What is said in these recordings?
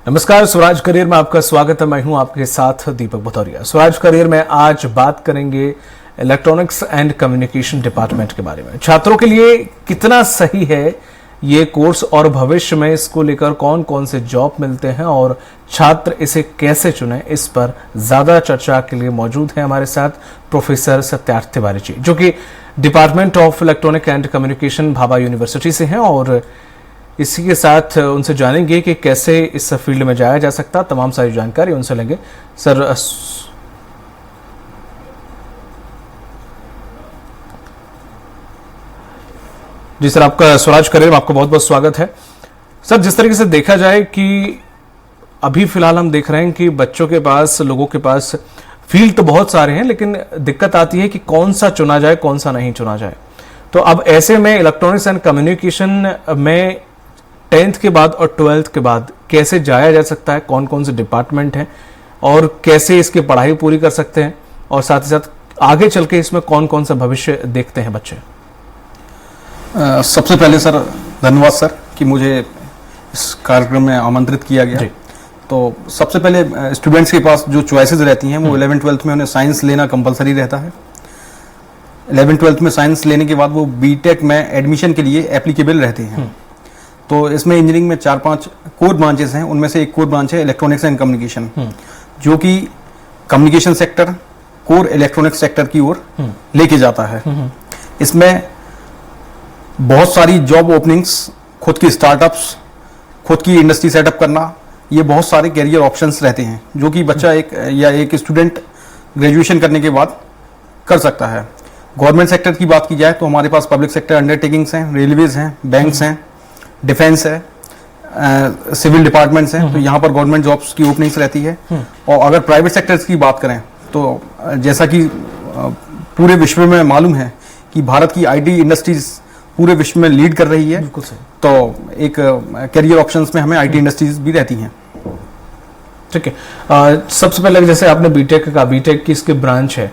नमस्कार, स्वराज करियर में आपका स्वागत है। मैं हूं आपके साथ दीपक भदौरिया। स्वराज करियर में आज बात करेंगे इलेक्ट्रॉनिक्स एंड कम्युनिकेशन डिपार्टमेंट के बारे में। छात्रों के लिए कितना सही है ये कोर्स और भविष्य में इसको लेकर कौन कौन से जॉब मिलते हैं और छात्र इसे कैसे चुने, इस पर ज्यादा चर्चा के लिए मौजूद है हमारे साथ प्रोफेसर सत्यार्थ तिवारी जी, जो कि department of electronic and communication Bhabha university से हैं। और इसी के साथ उनसे जानेंगे कि कैसे इस फील्ड में जाया जा सकता, तमाम सारी जानकारी उनसे लेंगे। सर जी सर, आपका स्वराज करियर में आपका बहुत बहुत स्वागत है। सर, जिस तरीके से देखा जाए कि अभी फिलहाल हम देख रहे हैं कि बच्चों के पास, लोगों के पास फील्ड तो बहुत सारे हैं, लेकिन दिक्कत आती है कि कौन सा चुना जाए, कौन सा नहीं चुना जाए। तो अब ऐसे में इलेक्ट्रॉनिक्स एंड कम्युनिकेशन में 10th के बाद और 12th के बाद कैसे जाया जा सकता है, कौन कौन से डिपार्टमेंट हैं और कैसे इसकी पढ़ाई पूरी कर सकते हैं, और साथ ही साथ आगे चल के इसमें कौन कौन सा भविष्य देखते हैं बच्चे। सबसे पहले सर धन्यवाद सर कि मुझे इस कार्यक्रम में आमंत्रित किया गया। तो सबसे पहले स्टूडेंट्स के पास जो चॉइसेस रहती हैं वो 11th-12th में उन्हें साइंस लेना कंपलसरी रहता है। 11th-12th में साइंस लेने के बाद वो बीटेक में एडमिशन के लिए एप्लीकेबल रहते हैं। तो इसमें इंजीनियरिंग में 4-5 कोर ब्रांचेस हैं, उनमें से एक कोर ब्रांच है इलेक्ट्रॉनिक्स एंड कम्युनिकेशन, जो कि communication sector core electronics sector की ओर लेके जाता है। इसमें बहुत सारी जॉब ओपनिंग्स, खुद की स्टार्टअप्स, खुद की इंडस्ट्री सेटअप करना, ये बहुत सारे कैरियर ऑप्शंस रहते हैं जो कि बच्चा एक स्टूडेंट ग्रेजुएशन करने के बाद कर सकता है। गवर्नमेंट सेक्टर की बात की जाए तो हमारे पास पब्लिक सेक्टर अंडरटेकिंग्स हैं, रेलवेज हैं, बैंक्स हैं, डिफेंस है, सिविल डिपार्टमेंट्स हैं। तो यहाँ पर गवर्नमेंट जॉब्स की ओपनिंग्स रहती है। और अगर प्राइवेट सेक्टर्स की बात करें तो जैसा कि पूरे विश्व में मालूम है कि भारत की आईटी इंडस्ट्रीज पूरे विश्व में लीड कर रही है। बिल्कुल सही। तो एक कैरियर ऑप्शंस में हमें आईटी इंडस्ट्रीज भी रहती हैं। ठीक है, सबसे पहले जैसे आपने बीटेक का, बीटेक की इसके ब्रांच है,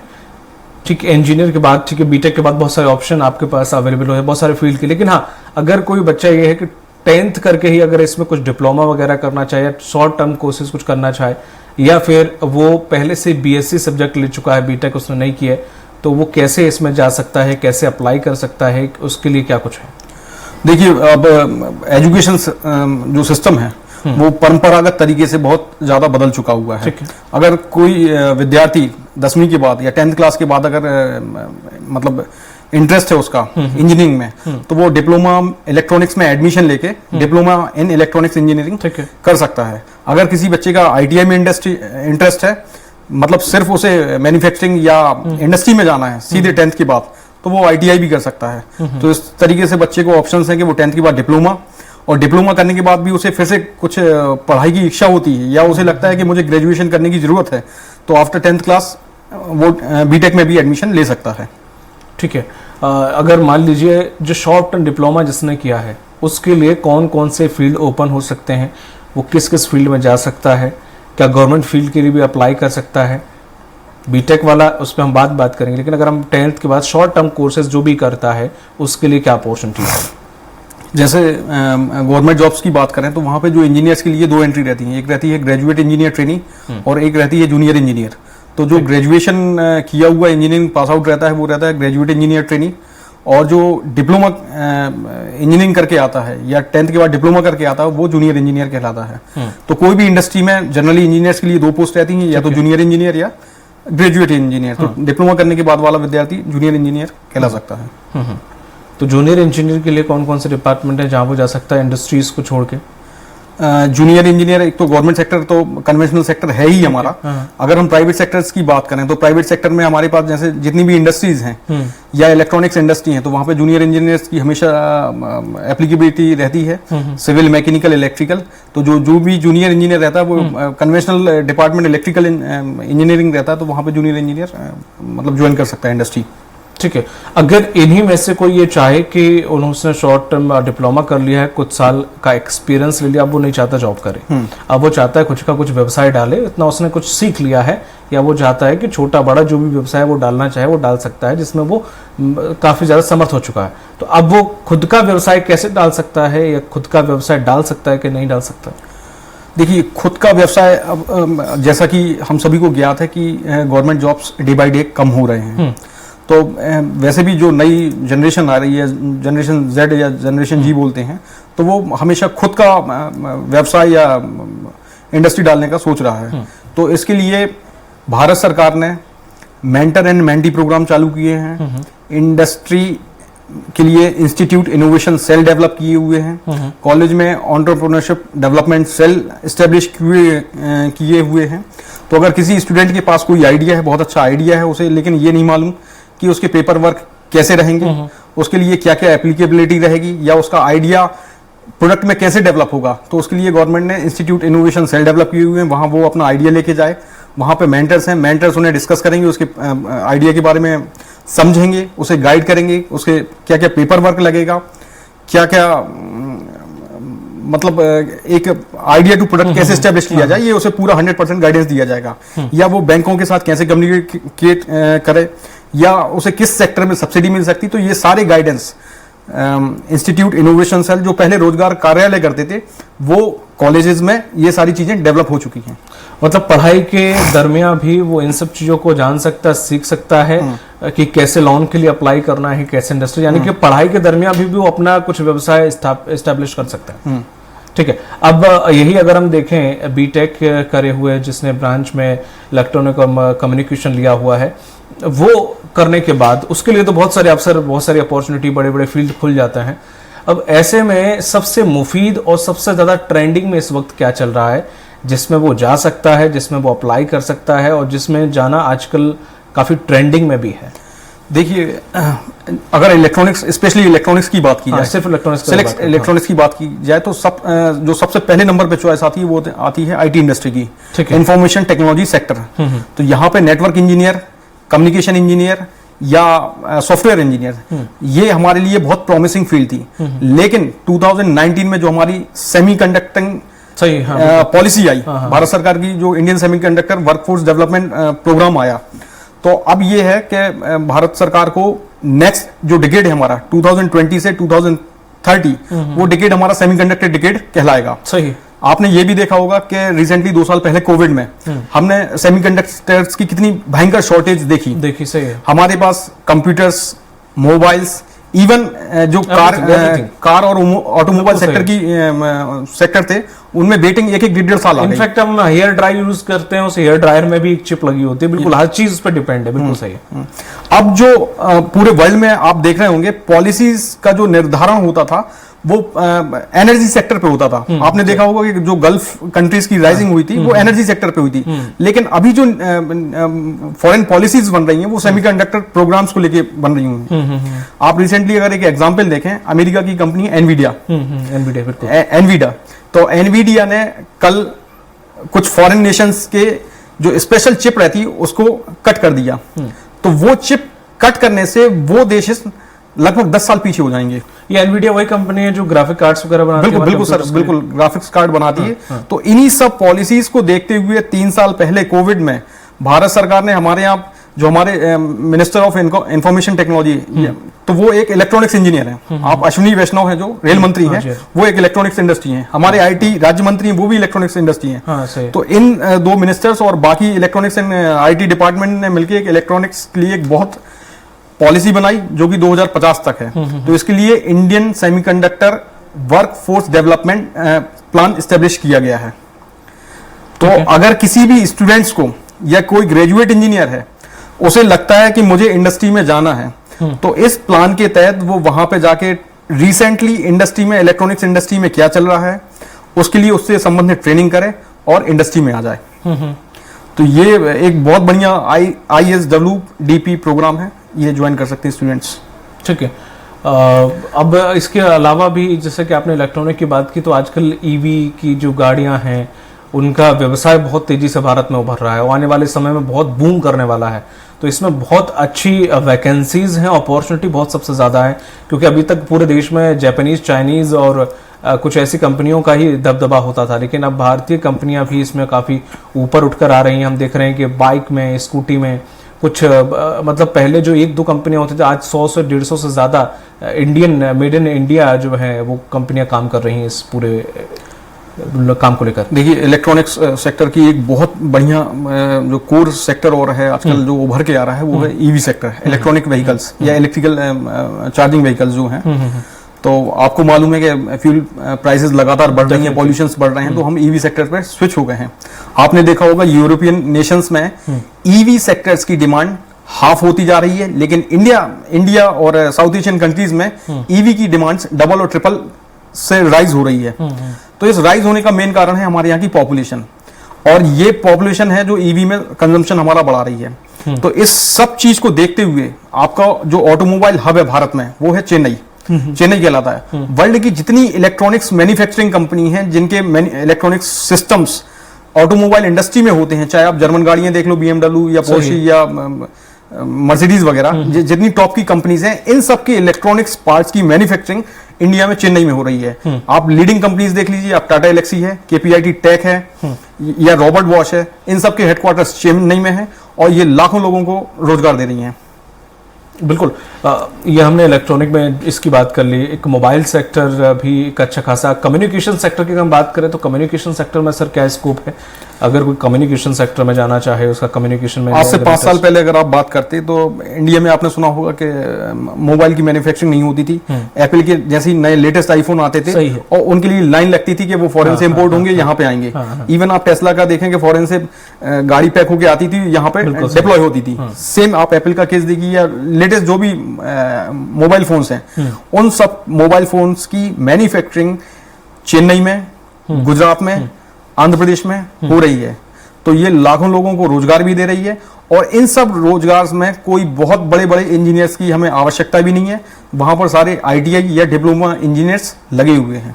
ठीक है, इंजीनियर के बाद, ठीक है, बीटेक के बाद बहुत सारे ऑप्शन आपके पास अवेलेबल है, बहुत सारे फील्ड के। लेकिन हाँ, अगर कोई बच्चा ये है कि 10th करके ही अगर इसमें कुछ डिप्लोमा वगैरह करना चाहे या शॉर्ट टर्म कोर्सेज कुछ करना चाहे, या फिर वो पहले से बीएससी सब्जेक्ट ले चुका है, बीटेक उसने नहीं किया है, तो वो कैसे इसमें जा सकता है, कैसे अप्लाई कर सकता है, उसके लिए क्या कुछ है? देखिए, अब एजुकेशन जो सिस्टम है वो परंपरागत तरीके से बहुत ज्यादा बदल चुका हुआ है। अगर कोई विद्यार्थी 10वीं के बाद या 10th क्लास के बाद अगर मतलब इंटरेस्ट है उसका इंजीनियरिंग में, तो वो डिप्लोमा इलेक्ट्रॉनिक्स में एडमिशन लेके डिप्लोमा इन इलेक्ट्रॉनिक्स इंजीनियरिंग कर सकता है। अगर किसी बच्चे का आईटीआई में इंटरेस्ट है, मतलब सिर्फ उसे मैन्युफैक्चरिंग या इंडस्ट्री में जाना है सीधे 10th के बाद, तो वो आईटीआई भी कर सकता है। तो इस तरीके से बच्चे को ऑप्शंस हैं कि वो 10th के बाद डिप्लोमा, और डिप्लोमा करने के बाद भी उसे फिर से कुछ पढ़ाई की इच्छा होती है या उसे लगता है कि मुझे ग्रेजुएशन करने की जरूरत है, तो आफ्टर 10th क्लास वो बीटेक में भी एडमिशन ले सकता है। ठीक है, अगर मान लीजिए जो शॉर्ट टर्म डिप्लोमा जिसने किया है उसके लिए कौन कौन से फील्ड ओपन हो सकते हैं, वो किस किस फील्ड में जा सकता है, क्या गवर्नमेंट फील्ड के लिए भी अप्लाई कर सकता है? बीटेक वाला उस पर हम बात करेंगे, लेकिन अगर हम 10th के बाद शॉर्ट टर्म कोर्सेज जो भी करता है उसके लिए क्या अपॉर्चुनिटी है? जैसे गवर्नमेंट जॉब्स की बात करें तो वहाँ पे जो इंजीनियर्स के लिए 2 एंट्री रहती हैं, एक रहती है ग्रेजुएट इंजीनियर ट्रेनी और एक रहती है जूनियर इंजीनियर। तो जो ग्रेजुएशन किया हुआ इंजीनियरिंग पास आउट रहता है वो रहता है ग्रेजुएट इंजीनियर ट्रेनी, और जो डिप्लोमा इंजीनियरिंग करके आता है या 10th के बाद डिप्लोमा करके आता है वो जूनियर इंजीनियर कहलाता है। तो कोई भी इंडस्ट्री में जनरली इंजीनियर्स के लिए 2 पोस्ट रहती हैं, या तो जूनियर इंजीनियर या ग्रेजुएट इंजीनियर। तो डिप्लोमा करने के बाद वाला विद्यार्थी जूनियर इंजीनियर कहला सकता है। तो जूनियर इंजीनियर के लिए कौन कौन से डिपार्टमेंट है जहां वो जा सकता है इंडस्ट्रीज को छोड़ के? जूनियर इंजीनियर, एक तो गवर्नमेंट सेक्टर तो कन्वेंशनल सेक्टर है ही हमारा। अगर हम प्राइवेट सेक्टर्स की बात करें तो प्राइवेट सेक्टर में हमारे पास जैसे जितनी भी इंडस्ट्रीज हैं या इलेक्ट्रॉनिक्स इंडस्ट्री है, तो वहाँ पे जूनियर इंजीनियर्स की हमेशा एप्लीकेबिलिटी रहती है, सिविल, मैकेनिकल, इलेक्ट्रिकल। तो जो भी जूनियर इंजीनियर रहता है वो कन्वेंशनल डिपार्टमेंट इलेक्ट्रिकल इंजीनियरिंग रहता है, तो वहाँ पे जूनियर इंजीनियर मतलब ज्वाइन कर सकता है इंडस्ट्री। ठीक है, अगर इन्हीं में से कोई ये चाहे कि उन्होंने शॉर्ट टर्म डिप्लोमा कर लिया है, कुछ साल का एक्सपीरियंस ले लिया, अब वो नहीं चाहता जॉब करे, अब वो चाहता है कुछ का कुछ व्यवसाय डाले, इतना उसने कुछ सीख लिया है, या वो चाहता है कि छोटा बड़ा जो भी व्यवसाय वो डालना चाहे वो डाल सकता है, जिसमें वो काफी ज्यादा समर्थ हो चुका है, तो अब वो खुद का व्यवसाय कैसे डाल सकता है, या खुद का व्यवसाय डाल सकता है कि नहीं डाल सकता? देखिए, खुद का व्यवसाय अब जैसा कि हम सभी को ज्ञात है कि government jobs day by day कम हो रहे हैं। तो वैसे भी जो नई जनरेशन आ रही है, जनरेशन जेड या जनरेशन जी बोलते हैं, तो वो हमेशा खुद का व्यवसाय या इंडस्ट्री डालने का सोच रहा है। तो इसके लिए भारत सरकार ने मेंटर एंड मेंटी प्रोग्राम चालू किए हैं। इंडस्ट्री के लिए इंस्टीट्यूट इनोवेशन सेल डेवलप किए हुए हैं। कॉलेज में एंटरप्रेन्योरशिप डेवलपमेंट सेल एस्टेब्लिश किए हुए हैं। तो अगर किसी स्टूडेंट के पास कोई आइडिया है, बहुत अच्छा आइडिया है उसे, लेकिन ये नहीं मालूम कि उसके पेपर वर्क कैसे रहेंगे, उसके लिए क्या क्या एप्लीकेबिलिटी रहेगी, या उसका आइडिया प्रोडक्ट में कैसे डेवलप होगा, तो उसके लिए गवर्नमेंट ने इंस्टीट्यूट इनोवेशन सेल डेवलप किए हुए हैं। वहाँ वो अपना आइडिया लेके जाए, वहाँ पे मेंटर्स हैं, मेंटर्स उन्हें डिस्कस करेंगे, उसके आइडिया के बारे में समझेंगे, उसे गाइड करेंगे, उसके क्या क्या पेपर वर्क लगेगा, क्या क्या मतलब एक आइडिया टू प्रोडक्ट कैसे स्टैब्लिश किया जाए, ये उसे पूरा 100% गाइडेंस दिया जाएगा। या वो बैंकों के साथ कैसे कम्युनिकेट करे, या उसे किस सेक्टर में सब्सिडी मिल सकती, तो ये सारे गाइडेंस इंस्टीट्यूट इनोवेशन सेल, जो पहले रोजगार कार्यालय करते थे, वो कॉलेजेस में ये सारी चीजें डेवलप हो चुकी हैं। मतलब पढ़ाई के दरमियान भी वो इन सब चीजों को जान सकता, सीख सकता है कि कैसे लोन के लिए अप्लाई करना है, कैसे इंडस्ट्री, यानी कि पढ़ाई के दरमियान भी वो अपना कुछ व्यवसाय एस्टैब्लिश कर सकता है। ठीक है। अब यही अगर हम देखें, बीटेक करे हुए जिसने ब्रांच में इलेक्ट्रॉनिक कम्युनिकेशन लिया हुआ है, वो करने के बाद उसके लिए तो बहुत सारे अवसर, बहुत सारी अपॉर्चुनिटी, बड़े बड़े फील्ड खुल जाते हैं। अब ऐसे में सबसे मुफीद और सबसे ज़्यादा ट्रेंडिंग में इस वक्त क्या चल रहा है जिसमें वो जा सकता है, जिसमें वो अप्लाई कर सकता है और जिसमें जाना आजकल काफ़ी ट्रेंडिंग में भी है? देखिए, अगर इलेक्ट्रॉनिक्स, स्पेशली इलेक्ट्रॉनिक्स की बात की जाए, सिर्फ इलेक्ट्रॉनिक्स की बात की जाए, तो जो सबसे पहले नंबर पे चॉइस आती है वो आती है आईटी इंडस्ट्री की, इंफॉर्मेशन टेक्नोलॉजी सेक्टर। तो यहाँ पे नेटवर्क इंजीनियर, कम्युनिकेशन इंजीनियर या सॉफ्टवेयर इंजीनियर, ये हमारे लिए बहुत प्रॉमिसिंग फील्ड थी। लेकिन 2019 में जो हमारी सेमीकंडक्टिंग पॉलिसी आई, भारत सरकार की, जो Indian semiconductor workforce development programme आया, तो अब ये है कि भारत सरकार को नेक्स्ट जो डिकेड है हमारा 2020 से 2030, वो डिकेड हमारा सेमीकंडक्टर डिकेड कहलाएगा। सही। आपने ये भी देखा होगा कि रिसेंटली 2 साल पहले कोविड में हमने सेमीकंडक्टर्स की कितनी भयंकर शॉर्टेज देखी। सही है। हमारे पास कंप्यूटर्स, मोबाइल्स, इवन जो कार और ऑटोमोबाइल सेक्टर थे, उनमें वेटिंग 1-1.5 साल आ गई। इनफैक्ट हम हेयर ड्रायर यूज करते हैं, उस हेयर ड्रायर में भी एक चिप लगी होती है। बिल्कुल हर चीज उस पर डिपेंड है। बिल्कुल सही है। अब जो पूरे वर्ल्ड में आप देख रहे होंगे, पॉलिसीज का जो निर्धारण होता था वो एनर्जी सेक्टर पे होता था। आपने देखा होगा कि जो गल्फ कंट्रीज की राइजिंग हुई थी वो एनर्जी सेक्टर पे हुई थी। लेकिन अभी जो फॉरेन पॉलिसीज बन रही हैं वो सेमीकंडक्टर प्रोग्राम्स को लेके बन रही हैं। आप रिसेंटली अगर एक एग्जांपल देखें, अमेरिका की कंपनी एनवीडिया, तो एनवीडिया ने कल कुछ फॉरेन नेशंस के जो स्पेशल चिप रहती है उसको कट कर दिया। तो वो चिप कट करने से वो देश लगभग 10 साल पीछे हो जाएंगे। ये एनवीडिया वही कंपनी है जो ग्राफिक कार्ड्स वगैरह बनाती है? बिल्कुल सर, बिल्कुल ग्राफिक्स कार्ड बनाती है। तो इन्हीं सब पॉलिसीज को देखते हुए 3 साल पहले कोविड में भारत सरकार ने हमारे यहाँ जो हमारे मिनिस्टर ऑफ इंफॉर्मेशन टेक्नोलॉजी, तो वो एक इलेक्ट्रॉनिक्स इंजीनियर हैं। आप अश्विनी वैष्णव हैं जो रेल मंत्री हैं, वो एक इलेक्ट्रॉनिक्स इंडस्ट्री हैं। हमारे आईटी राज्य मंत्री हैं, वो भी इलेक्ट्रॉनिक्स इंडस्ट्री हैं। तो इन 2 मिनिस्टर्स और बाकी इलेक्ट्रॉनिक्स एंड आईटी डिपार्टमेंट ने मिलकर एक इलेक्ट्रॉनिक्स के लिए एक बहुत पॉलिसी बनाई जो कि 2050 तक है। तो इसके लिए Indian semiconductor workforce development plan establish किया गया है। तो अगर किसी भी स्टूडेंट्स को या कोई ग्रेजुएट इंजीनियर है, उसे लगता है कि मुझे इंडस्ट्री में जाना है, तो इस प्लान के तहत वो वहां पे जाके रिसेंटली इंडस्ट्री में, इलेक्ट्रॉनिक्स इंडस्ट्री में क्या चल रहा है, उसके लिए उससे संबंधित ट्रेनिंग करे और इंडस्ट्री में आ जाए। तो ये एक बहुत बढ़िया ISWDP प्रोग्राम है, ये ज्वाइन कर सकते हैं स्टूडेंट्स। ठीक है। अब इसके अलावा भी जैसे कि आपने इलेक्ट्रॉनिक की बात की, तो आजकल ईवी की जो गाड़ियां हैं उनका व्यवसाय बहुत तेजी से भारत में उभर रहा है और आने वाले समय में बहुत बूम करने वाला है। तो इसमें बहुत अच्छी वैकेंसीज हैं, अपॉर्चुनिटी बहुत सबसे ज़्यादा है, क्योंकि अभी तक पूरे देश में जापानीज, चाइनीज़ और कुछ ऐसी कंपनियों का ही दबदबा होता था, लेकिन अब भारतीय कंपनियां भी इसमें काफ़ी ऊपर उठकर आ रही हैं। हम देख रहे हैं कि बाइक में, स्कूटी में कुछ मतलब पहले जो 1-2 कंपनियां होती थी, आज 100 से 150 से ज़्यादा इंडियन, मेड इन इंडिया जो है वो कंपनियां काम कर रही हैं इस पूरे काम को लेकर? देखिए, इलेक्ट्रॉनिक्स सेक्टर की एक बहुत बढ़िया जो कोर सेक्टर और है आजकल जो उभर के आ रहा है वो है ईवी सेक्टर, इलेक्ट्रॉनिक व्हीकल्स या इलेक्ट्रिकल चार्जिंग व्हीकल्स जो हैं। तो आपको मालूम है कि फ्यूल प्राइसेस लगातार बढ़ रही हैं, पॉल्यूशंस बढ़ रहे हैं, तो हम ईवी सेक्टर पर स्विच हो गए हैं। आपने देखा होगा यूरोपियन नेशंस में ईवी सेक्टर्स की डिमांड हाफ होती जा रही है, लेकिन इंडिया और साउथ एशियन कंट्रीज में ईवी की डिमांड्स डबल और ट्रिपल से राइज हो रही है। तो इस राइज होने का मेन कारण है हमारे यहाँ की पॉपुलेशन, और ये पॉपुलेशन है जो ईवी में कंजम्पशन हमारा बढ़ा रही है। तो इस सब चीज को देखते हुए आपका जो ऑटोमोबाइल हब है भारत में वो है चेन्नई। चेन्नई कहलाता है। वर्ल्ड की जितनी इलेक्ट्रॉनिक्स मैन्युफैक्चरिंग कंपनी है जिनके इलेक्ट्रॉनिक्स सिस्टम्स ऑटोमोबाइल इंडस्ट्री में होते हैं, चाहे आप जर्मन गाड़ियां देख लो, BMW या पोर्शे या मर्सिडीज वगैरह, जितनी टॉप की कंपनीज हैं, इन सब के इलेक्ट्रॉनिक्स पार्ट्स की मैन्युफैक्चरिंग इंडिया में चेन्नई में हो रही है। आप लीडिंग कंपनीज देख लीजिए, आप टाटा एलेक्सी है, KPIT टेक है या रॉबर्ट वॉश है, इन सब के हेडक्वार्टर्स चेन्नई में है और ये लाखों लोगों को रोजगार दे रही हैं। बिल्कुल, ये हमने इलेक्ट्रॉनिक में इसकी बात कर ली। एक मोबाइल सेक्टर भी एक अच्छा खासा, कम्युनिकेशन सेक्टर की हम बात करें तो कम्युनिकेशन सेक्टर में सर क्या स्कोप है? अगर कोई कम्युनिकेशन सेक्टर में जाना चाहे, उसका कम्युनिकेशन में आज से 5 साल पहले अगर आप बात करते तो इंडिया में आपने सुना होगा कि मोबाइल की मैन्युफैक्चरिंग नहीं होती थी। एप्पल के जैसे नए लेटेस्ट आईफोन आते थे और उनके लिए लाइन लगती थी कि वो फॉरेन से इंपोर्ट होंगे, यहाँ पे आएंगे। इवन आप टेस्ला का देखेंगे, फॉरेन से गाड़ी पैक होकर आती थी, यहाँ पे डिप्लॉय होती थी। सेम आप एप्पल का केस देखिए या लेटेस्ट जो भी मोबाइल फोन्स हैं, उन सब मोबाइल फोन्स की मैन्युफैक्चरिंग चेन्नई में, गुजरात में, आंध्र प्रदेश में हो रही है। तो ये लाखों लोगों को रोजगार भी दे रही है और इन सब रोजगार में कोई बहुत बड़े बड़े इंजीनियर्स की हमें आवश्यकता भी नहीं है। वहां पर सारे ITI या डिप्लोमा इंजीनियर्स लगे हुए हैं।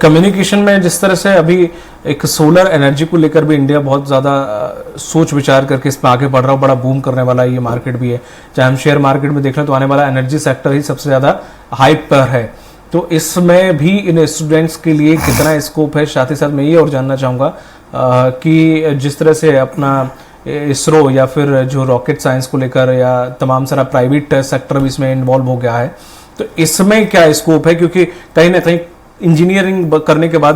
कम्युनिकेशन में जिस तरह से अभी एक सोलर एनर्जी को लेकर भी इंडिया बहुत ज़्यादा सोच विचार करके इसमें आगे बढ़ रहा है, बड़ा बूम करने वाला ये मार्केट भी है। चाहे हम शेयर मार्केट में देख लें तो आने वाला एनर्जी सेक्टर ही सबसे ज़्यादा हाइप पर है। तो इसमें भी इन स्टूडेंट्स के लिए कितना स्कोप है? साथ ही साथ मैं ये और जानना चाहूँगा कि जिस तरह से अपना इसरो या फिर जो रॉकेट साइंस को लेकर या तमाम सारा प्राइवेट सेक्टर भी इसमें इन्वॉल्व हो गया है, तो इसमें क्या स्कोप है? क्योंकि कहीं ना कहीं इंजीनियरिंग करने के बाद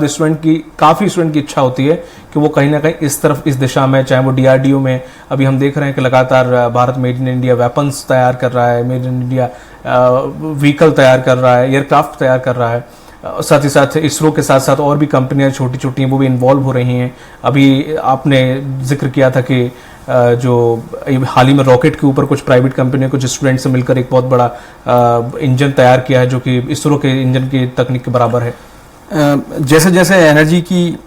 काफ़ी स्टूडेंट की इच्छा होती है कि वो कहीं ना कहीं इस तरफ, इस दिशा में, चाहे वो DRDO में, अभी हम देख रहे हैं कि लगातार Bharat made in India weapons तैयार कर रहा है, मेड इन इंडिया व्हीकल तैयार कर रहा है, एयरक्राफ्ट तैयार कर रहा है। साथ ही साथ इसरो के साथ साथ और भी कंपनियां छोटी छोटी हैं वो भी इन्वॉल्व हो रही हैं। अभी आपने जिक्र किया था कि जो हाल ही में रॉकेट के ऊपर कुछ प्राइवेट कंपनियों, कुछ स्टूडेंट से मिलकर एक बहुत बड़ा इंजन तैयार किया है जो कि इसरो के इंजन की तकनीक के बराबर है। जैसे जैसे एनर्जी की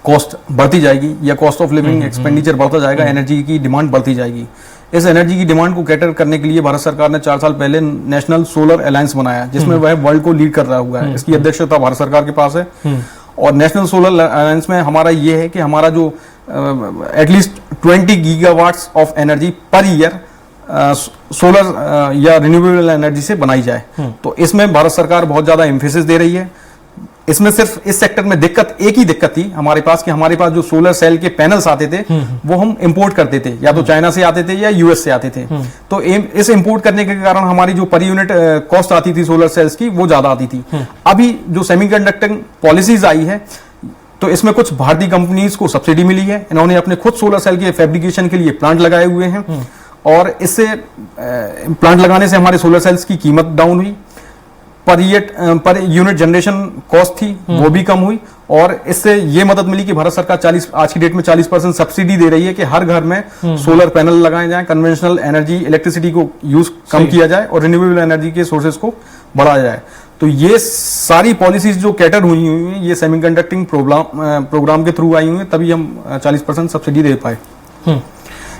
कॉस्ट बढ़ती जाएगी या कॉस्ट ऑफ लिविंग एक्सपेंडिचर बढ़ता जाएगा, एनर्जी की डिमांड बढ़ती जाएगी। इस एनर्जी की डिमांड को कैटर करने के लिए भारत सरकार ने 4 साल पहले नेशनल सोलर अलायंस बनाया, जिसमें वह वर्ल्ड को लीड कर रहा हुआ है। इसकी अध्यक्षता भारत सरकार के पास है और नेशनल सोलर अलायंस में हमारा ये है कि हमारा जो at least 20 gigawatts of energy per year solar या रिन्यूएबल एनर्जी से बनाई जाए। तो इसमें भारत सरकार बहुत ज्यादा एम्फेसिस दे रही है। इसमें सिर्फ इस सेक्टर में एक ही दिक्कत थी हमारे पास कि हमारे पास जो सोलर सेल के पैनल्स आते थे वो हम इंपोर्ट करते थे, या तो चाइना से आते थे या US से आते थे। तो इस इंपोर्ट करने के कारण हमारी जो पर यूनिट कॉस्ट आती थी सोलर सेल्स की वो ज्यादा आती थी। अभी जो सेमीकंडक्टिंग पॉलिसीज आई है तो इसमें कुछ भारतीय कंपनीज को सब्सिडी मिली है। इन्होंने अपने खुद सोलर सेल के फैब्रिकेशन के लिए प्लांट लगाए हुए हैं और इससे प्लांट लगाने से हमारे सोलर सेल्स की कीमत डाउन हुई, पर यूनिट जनरेशन कॉस्ट थी वो भी कम हुई और इससे ये मदद मिली कि भारत सरकार आज की डेट में 40% सब्सिडी दे रही है कि हर घर में सोलर पैनल लगाए जाएं, कन्वेंशनल एनर्जी इलेक्ट्रिसिटी को यूज कम किया जाए और रिन्यूएबल एनर्जी के सोर्सेज को बढ़ाया जाए। तो ये सारी पॉलिसीज जो कैटर हुई हैं ये सेमीकंडक्टिंग प्रोग्राम के थ्रू आई हुई हैं, तभी हम 40% सब्सिडी दे पाए।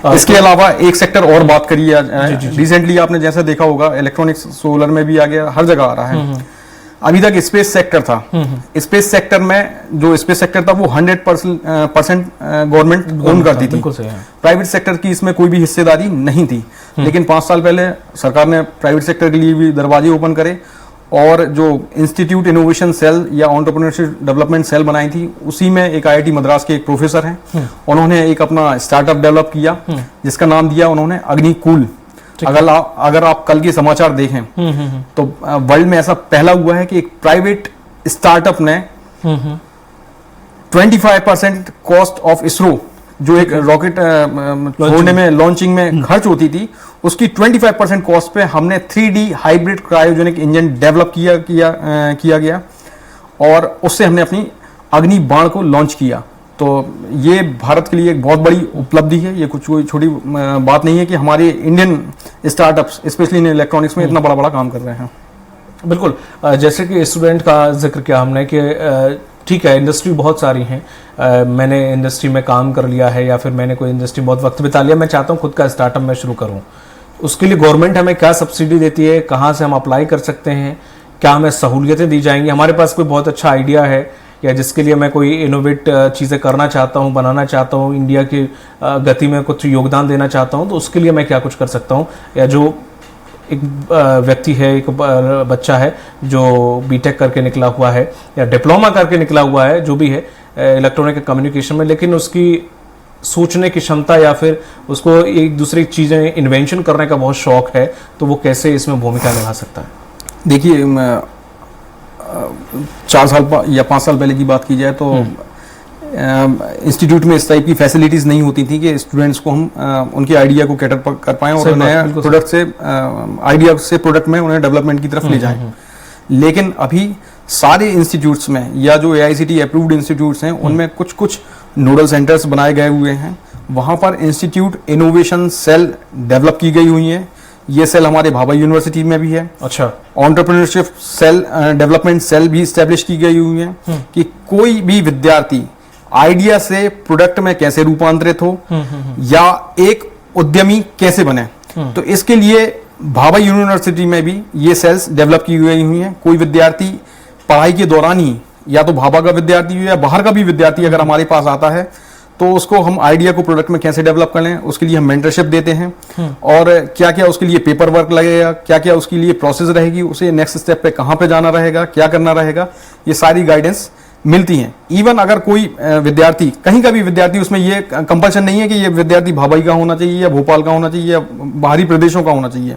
इसके अलावा एक सेक्टर और बात करिए, रिसेंटली आपने जैसा देखा होगा इलेक्ट्रॉनिक्स सोलर में भी आ गया, हर जगह आ रहा है। अभी तक स्पेस सेक्टर था, स्पेस सेक्टर में जो स्पेस सेक्टर था वो 100% गवर्नमेंट ओन करती थी, प्राइवेट सेक्टर की इसमें कोई भी हिस्सेदारी नहीं थी। लेकिन 5 साल पहले सरकार ने प्राइवेट सेक्टर के लिए भी दरवाजे ओपन करे और जो इंस्टीट्यूट इनोवेशन सेल या एंटरप्रेन्योरशिप डेवलपमेंट सेल बनाई थी, उसी में एक IIT मद्रास के एक प्रोफेसर हैं, उन्होंने एक अपना स्टार्टअप डेवलप किया जिसका नाम दिया उन्होंने अग्निकूल। अगर आप कल के समाचार देखें तो वर्ल्ड में ऐसा पहला हुआ है कि एक प्राइवेट स्टार्टअप ने 25% कॉस्ट ऑफ इसरो, जो एक रॉकेट छोड़ने में, लॉन्चिंग में खर्च होती थी, उसकी 25% कॉस्ट पे हमने 3D hybrid cryogenic engine develop किया गया और उससे हमने अपनी अग्नि बाण को लॉन्च किया। तो ये भारत के लिए एक बहुत बड़ी उपलब्धि है। ये कुछ कोई छोटी बात नहीं है कि हमारे Indian startups specially in electronics में इतना बड़ा काम कर रहे हैं। बिल्कुल, जैसे कि स्टूडेंट का जिक्र किया हमने कि ठीक है, इंडस्ट्री बहुत सारी हैं, मैंने इंडस्ट्री में काम कर लिया है या फिर मैंने कोई इंडस्ट्री में बहुत वक्त बिता लिया, मैं चाहता हूँ खुद का स्टार्टअप मैं शुरू करूँ। उसके लिए गवर्नमेंट हमें क्या सब्सिडी देती है, कहाँ से हम अप्लाई कर सकते हैं, क्या हमें सहूलियतें दी जाएंगी? हमारे पास कोई बहुत अच्छा आइडिया है या जिसके लिए मैं कोई इनोवेट चीज़ें करना चाहता हूँ, बनाना चाहता हूँ, इंडिया की गति में कुछ योगदान देना चाहता हूँ, तो उसके लिए मैं क्या कुछ कर सकता हूँ? या जो एक व्यक्ति है, एक बच्चा है जो बीटेक करके निकला हुआ है या डिप्लोमा करके निकला हुआ है, जो भी है इलेक्ट्रॉनिक कम्युनिकेशन में, लेकिन उसकी सोचने की क्षमता या फिर उसको एक दूसरी चीज़ें इन्वेंशन करने का बहुत शौक है, तो वो कैसे इसमें भूमिका निभा सकता है? देखिए, 4 साल या 5 साल पहले की बात की जाए तो इंस्टीट्यूट में इस टाइप की फैसिलिटीज नहीं होती थी कि स्टूडेंट्स को हम उनके आइडिया को कैटर कर पाएं और नया प्रोडक्ट से आइडिया से प्रोडक्ट में उन्हें डेवलपमेंट की तरफ ले जाएं। लेकिन अभी सारे इंस्टीट्यूट्स में या जो AICTE अप्रूव्ड इंस्टीट्यूट्स हैं उनमें कुछ नोडल सेंटर्स बनाए गए हुए हैं। वहाँ पर इंस्टीट्यूट इनोवेशन सेल डेवलप की गई हुई है। ये सेल हमारे भाभा यूनिवर्सिटी में भी है। अच्छा, एंटरप्रेन्योरशिप सेल, डेवलपमेंट सेल भी स्टैब्लिश की गई हुई है कि कोई भी विद्यार्थी आइडिया से प्रोडक्ट में कैसे रूपांतरित हो या एक उद्यमी कैसे बने। तो इसके लिए भाभा यूनिवर्सिटी में भी ये सेल्स डेवलप की गई हुई हैं। कोई विद्यार्थी पढ़ाई के दौरान ही या तो भाभा का विद्यार्थी हो या बाहर का भी विद्यार्थी अगर हमारे पास आता है तो उसको हम आइडिया को प्रोडक्ट में कैसे डेवलप कर लें, उसके लिए हम मेंटरशिप देते हैं और क्या क्या उसके लिए पेपर वर्क लगेगा, क्या क्या उसके लिए प्रोसेस रहेगी, उसे नेक्स्ट स्टेप पे कहाँ पे जाना रहेगा, क्या करना रहेगा, ये सारी गाइडेंस मिलती हैं। इवन अगर कोई विद्यार्थी, कहीं का भी विद्यार्थी, उसमें ये कंपल्शन नहीं है कि ये विद्यार्थी भाभा का होना चाहिए या भोपाल का होना चाहिए या बाहरी प्रदेशों का होना चाहिए।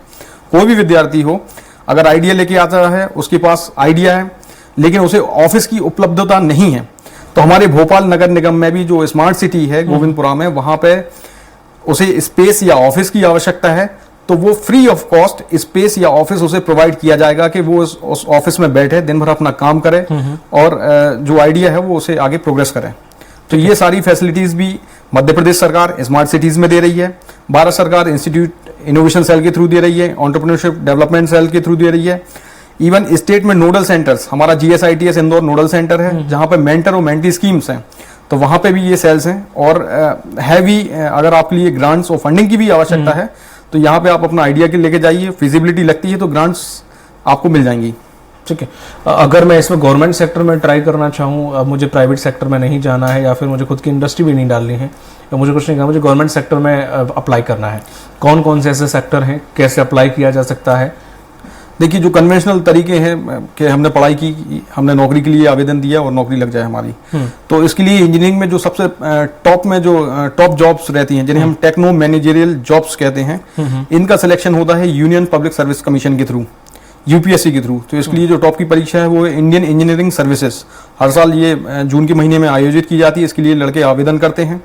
कोई भी विद्यार्थी हो, अगर आइडिया लेके आता है, उसके पास आइडिया है लेकिन उसे ऑफिस की उपलब्धता नहीं है, तो हमारे भोपाल नगर निगम में भी जो स्मार्ट सिटी है गोविंदपुरा में, वहां पे उसे स्पेस या ऑफिस की आवश्यकता है तो वो फ्री ऑफ कॉस्ट स्पेस या ऑफिस उसे प्रोवाइड किया जाएगा कि वो उस ऑफिस में बैठे, दिन भर अपना काम करे और जो आइडिया है वो उसे आगे प्रोग्रेस करे। तो ये सारी फैसिलिटीज भी मध्य प्रदेश सरकार स्मार्ट सिटीज में दे रही है, भारत सरकार इंस्टीट्यूट इनोवेशन सेल के थ्रू दे रही है, एंटरप्रेन्योरशिप डेवलपमेंट सेल के थ्रू दे रही है। इवन स्टेट में नोडल सेंटर्स, हमारा GSITS इंदौर नोडल सेंटर है जहां पे मेंटर और मेंटी स्कीम्स हैं, तो वहां पे भी ये सेल्स हैं। और हैवी अगर आपके लिए ग्रांट्स और फंडिंग की भी आवश्यकता है तो यहाँ पे आप अपना आइडिया के लेके जाइए, फिजिबिलिटी लगती है तो ग्रांट्स आपको मिल जाएंगी। ठीक है, अगर मैं इसमें गवर्नमेंट सेक्टर में ट्राई करना चाहूँ, अब मुझे प्राइवेट सेक्टर में नहीं जाना है या फिर मुझे खुद की इंडस्ट्री भी नहीं डालनी है या मुझे कुछ नहीं करना, मुझे गवर्नमेंट सेक्टर में अप्लाई करना है, कौन कौन से ऐसे सेक्टर हैं, कैसे अप्लाई किया जा सकता है? देखिए, जो कन्वेंशनल तरीके हैं कि हमने पढ़ाई की, हमने नौकरी के लिए आवेदन दिया और नौकरी लग जाए हमारी, तो इसके लिए इंजीनियरिंग में जो सबसे टॉप में जो टॉप जॉब्स रहती हैं जिन्हें हम टेक्नो मैनेजरियल जॉब्स कहते हैं, इनका सिलेक्शन होता है यूनियन पब्लिक सर्विस कमीशन के थ्रू, UPSC के थ्रू। तो इसके लिए जो टॉप की परीक्षा है वो इंडियन इंजीनियरिंग सर्विसेज, हर साल ये जून के महीने में आयोजित की जाती है। इसके लिए लड़के आवेदन करते हैं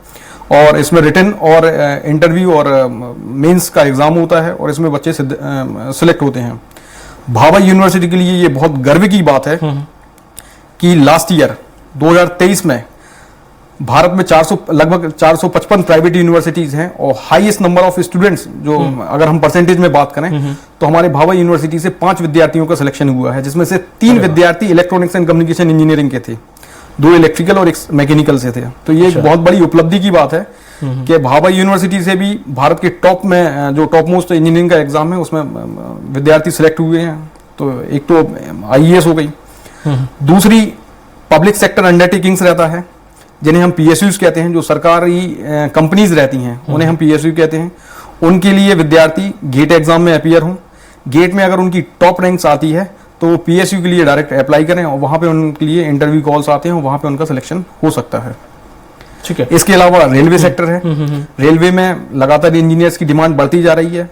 और इसमें रिटन और इंटरव्यू और मेंस का एग्जाम होता है और इसमें बच्चे सिलेक्ट होते हैं। भाभा यूनिवर्सिटी के लिए ये बहुत गर्व की बात है कि लास्ट ईयर 2023 में भारत में लगभग 455 प्राइवेट यूनिवर्सिटीज हैं और हाईएस्ट नंबर ऑफ स्टूडेंट्स जो अगर हम परसेंटेज में बात करें तो हमारे भाभा यूनिवर्सिटी से 5 विद्यार्थियों का सिलेक्शन हुआ है, जिसमें से 3 विद्यार्थी इलेक्ट्रॉनिक्स एंड कम्युनिकेशन इंजीनियरिंग के थे, 2 इलेक्ट्रिकल और 1 मैकेनिकल से थे। तो ये एक बहुत बड़ी उपलब्धि की बात है कि भाभा यूनिवर्सिटी से भी भारत के टॉप में जो टॉप मोस्ट इंजीनियरिंग का एग्जाम है उसमें विद्यार्थी सिलेक्ट हुए हैं। तो एक तो IAS हो गई, दूसरी पब्लिक सेक्टर अंडरटेकिंग्स रहता है जिन्हें हम PSUs कहते हैं, जो सरकारी कंपनीज रहती हैं उन्हें हम PSU कहते हैं। उनके लिए विद्यार्थी गेट एग्जाम में अपीयर हों, गेट में अगर उनकी टॉप रैंक्स आती है तो वो PSU के लिए डायरेक्ट अप्लाई करें और वहां पे उनके लिए इंटरव्यू कॉल्स आते हैं और वहां पे उनका सिलेक्शन हो सकता है। ठीक है, इसके अलावा रेलवे सेक्टर है, रेलवे में लगातार इंजीनियर्स की डिमांड बढ़ती जा रही है।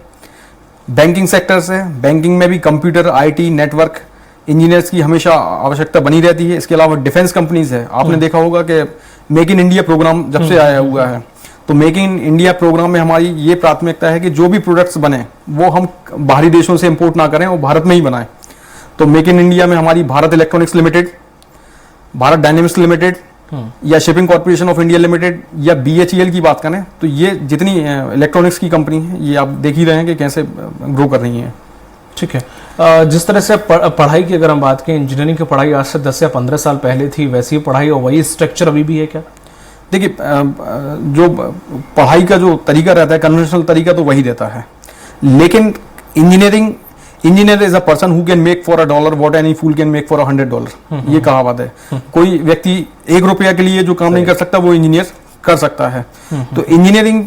बैंकिंग सेक्टर से, बैंकिंग में भी कंप्यूटर, IT, नेटवर्क इंजीनियर्स की हमेशा आवश्यकता बनी रहती है। इसके अलावा डिफेंस कंपनीज है, आपने देखा होगा कि मेक इन इंडिया प्रोग्राम जब से आया हुआ है, तो मेक इन इंडिया प्रोग्राम में हमारी ये प्राथमिकता है कि जो भी प्रोडक्ट्स बने वो हम बाहरी देशों से इंपोर्ट ना करें और भारत में ही बनाएं। तो मेक इन इंडिया में हमारी Bharat electronics limited, Bharat dynamics limited या shipping corporation of India limited या BHEL की बात करें तो ये जितनी इलेक्ट्रॉनिक्स की कंपनी है ये आप देख ही रहे हैं कि कैसे ग्रो कर रही हैं। ठीक है, जिस तरह से पढ़ाई की अगर हम बात करें, इंजीनियरिंग की पढ़ाई आज से 10 या 15 साल पहले थी, वैसी ही पढ़ाई और वही स्ट्रक्चर अभी भी है क्या? देखिए, जो पढ़ाई का जो तरीका रहता है, कन्वेंशनल तरीका तो वही रहता है, लेकिन engineer is a person who can make for $1 what any fool can make for $100। ये कहावत है। कोई व्यक्ति ₹1 के लिए जो काम नहीं कर सकता वो इंजीनियर कर सकता है। तो इंजीनियरिंग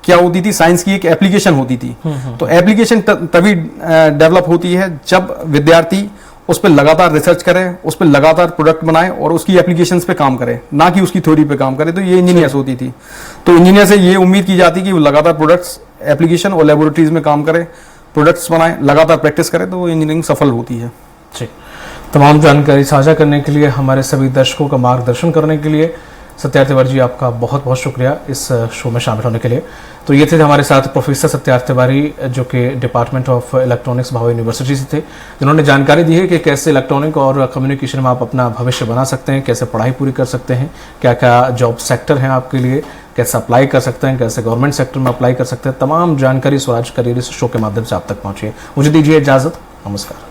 क्या होती थी, साइंस की एक एप्लीकेशन होती थी। तो एप्लीकेशन तभी डेवलप होती है जब विद्यार्थी उस पर लगातार रिसर्च करे, उस पर लगातार प्रोडक्ट बनाए और उसकी एप्लीकेशंस पे काम करे, ना कि उसकी थ्योरी पे काम करे। तो ये इंजीनियर्स होती थी। तो इंजीनियर से ये उम्मीद की जाती कि वो लगातार प्रोडक्ट्स, एप्लीकेशन और लेबोरेटरीज में काम करे, प्रोडक्ट्स बनाए, लगातार प्रैक्टिस करे, तो वो इंजीनियरिंग सफल होती है। जी, तमाम जानकारी साझा करने के लिए, हमारे सभी दर्शकों का मार्गदर्शन करने के लिए सत्यार्थ तिवारी जी, आपका बहुत बहुत शुक्रिया इस शो में शामिल होने के लिए। तो ये थे हमारे साथ प्रोफेसर सत्यार्थ तिवारी, जो कि department of electronics Bhabha university से थे, जिन्होंने जानकारी दी है कि कैसे इलेक्ट्रॉनिक और कम्युनिकेशन में आप अपना भविष्य बना सकते हैं, कैसे पढ़ाई पूरी कर सकते हैं, क्या क्या जॉब सेक्टर हैं आपके लिए, कैसे अप्लाई कर सकते हैं, कैसे गवर्नमेंट सेक्टर में अप्लाई कर सकते हैं। तमाम जानकारी स्वराज करियर इस शो के माध्यम से आप तक पहुंची है। मुझे दीजिए इजाजत, नमस्कार।